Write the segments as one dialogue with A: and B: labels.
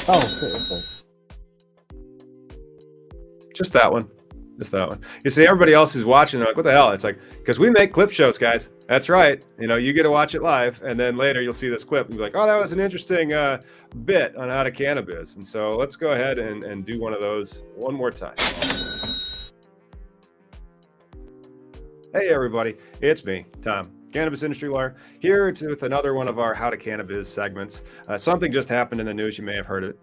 A: Oh, okay.
B: Just that one. You see, everybody else who's watching, they're like, what the hell? It's like, because we make clip shows, guys. That's right. You get to watch it live, and then later you'll see this clip and be like, oh, that was an interesting bit on how to cannabis. And so let's go ahead and do one of those one more time. Hey, everybody. It's me, Tom, cannabis industry lawyer, here with another one of our How to Cannabis segments. Something just happened in the news. You may have heard it.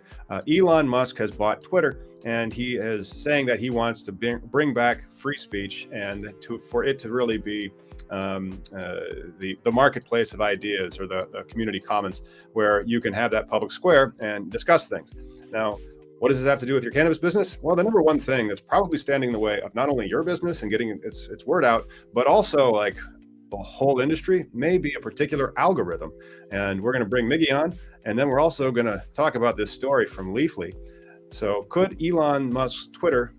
B: Elon Musk has bought Twitter, and he is saying that he wants to bring back free speech and for it to really be the marketplace of ideas, or the community commons, where you can have that public square and discuss things. Now, what does this have to do with your cannabis business? Well, the number one thing that's probably standing in the way of not only your business and getting its word out, but also like the whole industry, may be a particular algorithm. And we're going to bring Miggy on, and then we're also going to talk about this story from Leafly. So could Elon Musk's Twitter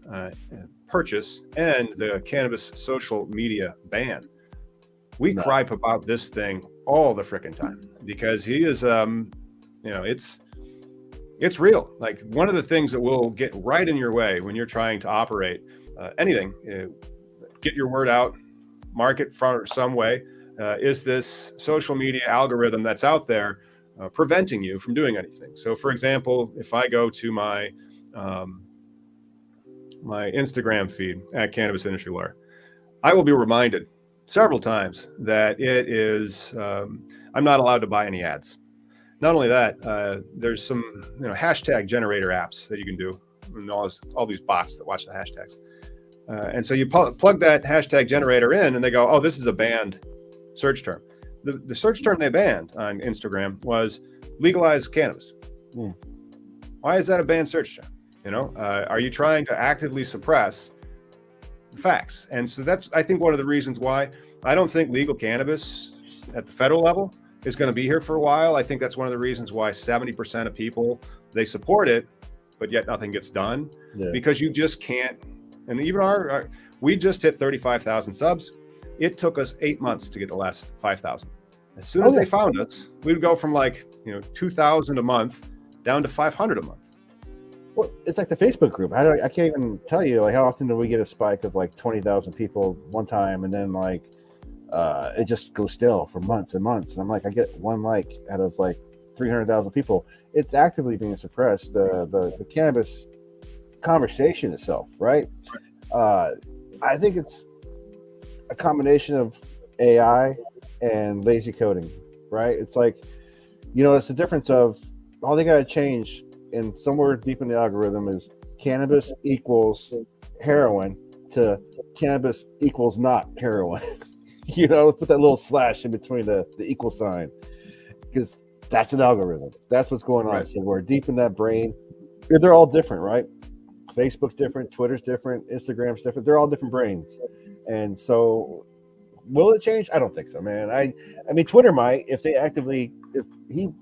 B: purchase end the cannabis social media ban? We gripe about this thing all the frickin' time because he is, it's real. Like, one of the things that will get right in your way when you're trying to operate anything, get your word out, market for some way, is this social media algorithm that's out there preventing you from doing anything. So, for example, if I go to my Instagram feed at Cannabis Industry Lawyer, I will be reminded several times that it is I'm not allowed to buy any ads. Not only that, there's some hashtag generator apps that you can do, and all these bots that watch the hashtags. And so you plug that hashtag generator in, and they go, oh, this is a banned search term. The search term they banned on Instagram was legalized cannabis. Why is that a banned search term? Are you trying to actively suppress facts? And so that's, I think, one of the reasons why I don't think legal cannabis at the federal level is going to be here for a while. I think that's one of the reasons why 70% of people, they support it, but yet nothing gets done, because you just can't. And even we just hit 35,000 subs. It took us 8 months to get the last 5,000. As soon as they found us, we would go from 2,000 a month down to 500 a month.
A: Well, it's like the Facebook group. I can't even tell you how often do we get a spike of 20,000 people one time, and then it just goes still for months and months. And I'm like, I get one like out of 300,000 people. It's actively being suppressed. The cannabis conversation itself, right? I think it's a combination of AI and lazy coding, right? It's it's the difference of all they got to change in somewhere deep in the algorithm is cannabis equals heroin to cannabis equals not heroin. Put that little slash in between the equal sign, because that's an algorithm. That's what's going on. Right. So we're deep in that brain. They're all different, right? Facebook's different, Twitter's different, Instagram's different. They're all different brains. And so will it change? I don't think so, man. I mean, Twitter might, if they actively, you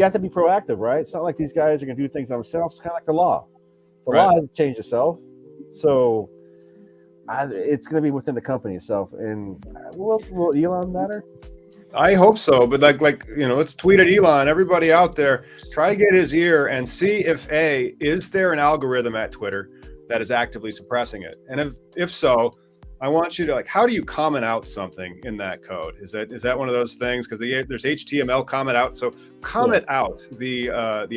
A: have to be proactive, right? It's not like these guys are going to do things themselves. It's kind of like the law. The law has changed itself. So it's going to be within the company itself. And will Elon matter?
B: I hope so. But let's tweet at Elon. Everybody out there, try to get his ear and see if is there an algorithm at Twitter that is actively suppressing it? And if so, I want you to how do you comment out something in that code? Is that one of those things? Because there's HTML comment out. So comment out the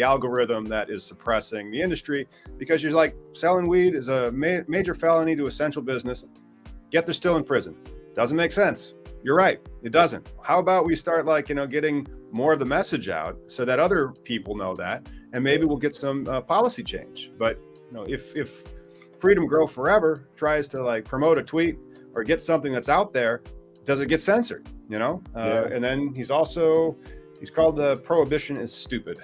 B: algorithm that is suppressing the industry, because you're selling weed is a major felony to essential business, yet they're still in prison. Doesn't make sense. You're right. It doesn't. How about we start getting more of the message out so that other people know that, and maybe we'll get some policy change. But if Freedom Grow Forever tries to promote a tweet or get something that's out there, does it get censored? And then he's called Prohibition is Stupid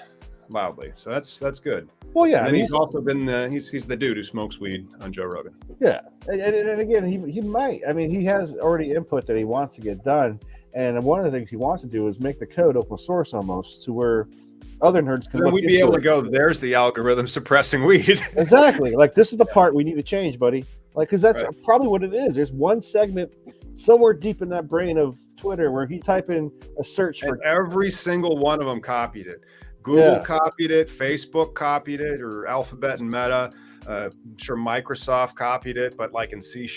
B: loudly. So that's good.
A: Well, yeah.
B: And he's also been he's the dude who smokes weed on Joe Rogan.
A: Yeah, and again, he might. I mean, he has already input that he wants to get done, and one of the things he wants to do is make the code open source almost, to where other nerds can.
B: Then we'd be able to go, there's the algorithm suppressing weed.
A: Exactly. This is the part we need to change, buddy. Because that's probably what it is. There's one segment somewhere deep in that brain of Twitter where if you type in a search for,
B: and every single one of them copied it. Google
A: Yeah.
B: copied it, Facebook copied it, or Alphabet and Meta. I'm sure Microsoft copied it, but like in C#.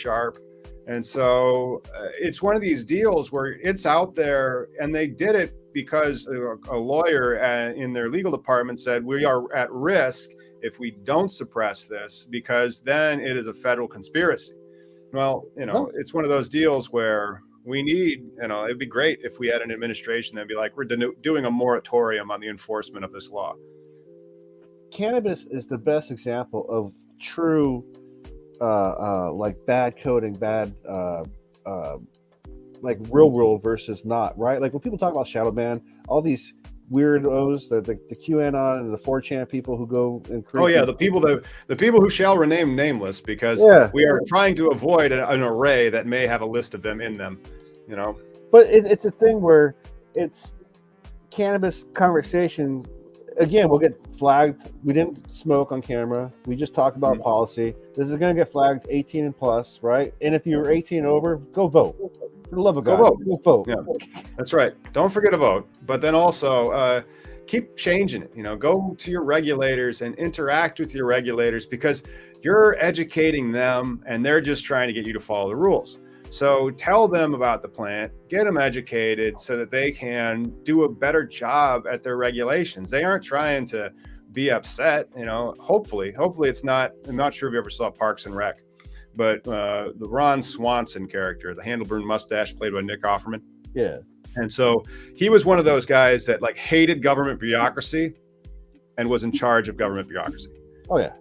B: And so it's one of these deals where it's out there, and they did it because a lawyer in their legal department said, we are at risk if we don't suppress this, because then it is a federal conspiracy. Well, it's one of those deals where we need, it'd be great if we had an administration that'd be like, we're doing a moratorium on the enforcement of this law.
A: Cannabis is the best example of true, like bad coding, bad, like real world versus not, right? Like when people talk about shadow ban, all these weirdos, the QAnon and the 4chan people who go and create.
B: Oh yeah, the people who shall remain nameless, because we are trying to avoid an array that may have a list of them in them,
A: But it's a thing where it's cannabis conversation. Again, we'll get flagged. We didn't smoke on camera. We just talked about policy. This is going to get flagged 18 and plus, right? And if you're 18 over, go vote. For the love of God, go vote.
B: Yeah, that's right. Don't forget to vote. But then also keep changing it. Go to your regulators and interact with your regulators, because you're educating them and they're just trying to get you to follow the rules. So tell them about the plant, get them educated so that they can do a better job at their regulations. They aren't trying to be upset, hopefully it's not. I'm not sure if you ever saw Parks and Rec, but the Ron Swanson character, the handleburn mustache played by Nick Offerman.
A: Yeah.
B: And so he was one of those guys that like hated government bureaucracy and was in charge of government bureaucracy.
A: Oh yeah.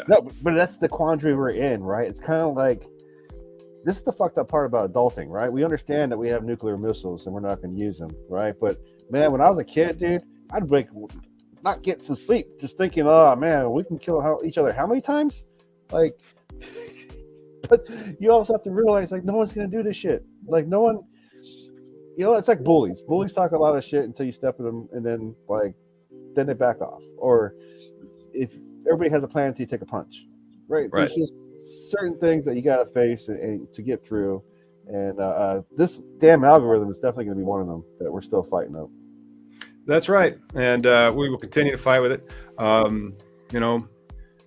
A: No, but that's the quandary we're in, right? It's kind of like, this is the fucked up part about adulting, right? We understand that we have nuclear missiles and we're not going to use them, right? But man, when I was a kid, dude, I'd not get some sleep just thinking, oh man, we can kill each other how many times? Like, but you also have to realize, like, no one's going to do this shit. Like, no one, it's like bullies. Bullies talk a lot of shit until you step with them, and then then they back off. Or if everybody has a plan until you take a punch, right? There's just certain things that you got to face and to get through, and this damn algorithm is definitely going to be one of them that we're still fighting up.
B: That's right, and we will continue to fight with it.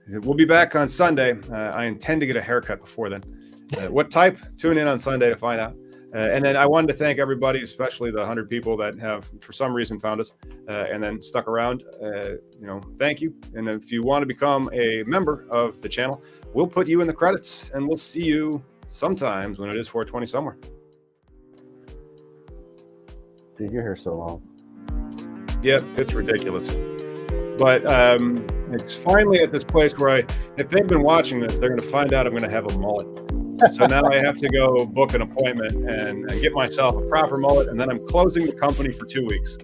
B: We'll be back on Sunday. I intend to get a haircut before then. What type? Tune in on Sunday to find out. And then I wanted to thank everybody, especially the 100 people that have for some reason found us and then stuck around. Thank you. And if you want to become a member of the channel, we'll put you in the credits, and we'll see you sometimes when it is 420 somewhere.
A: Dude, your hair's so long.
B: Yep, it's ridiculous. But it's finally at this place where if they've been watching this, they're going to find out I'm going to have a mullet. So now I have to go book an appointment and get myself a proper mullet, and then I'm closing the company for 2 weeks.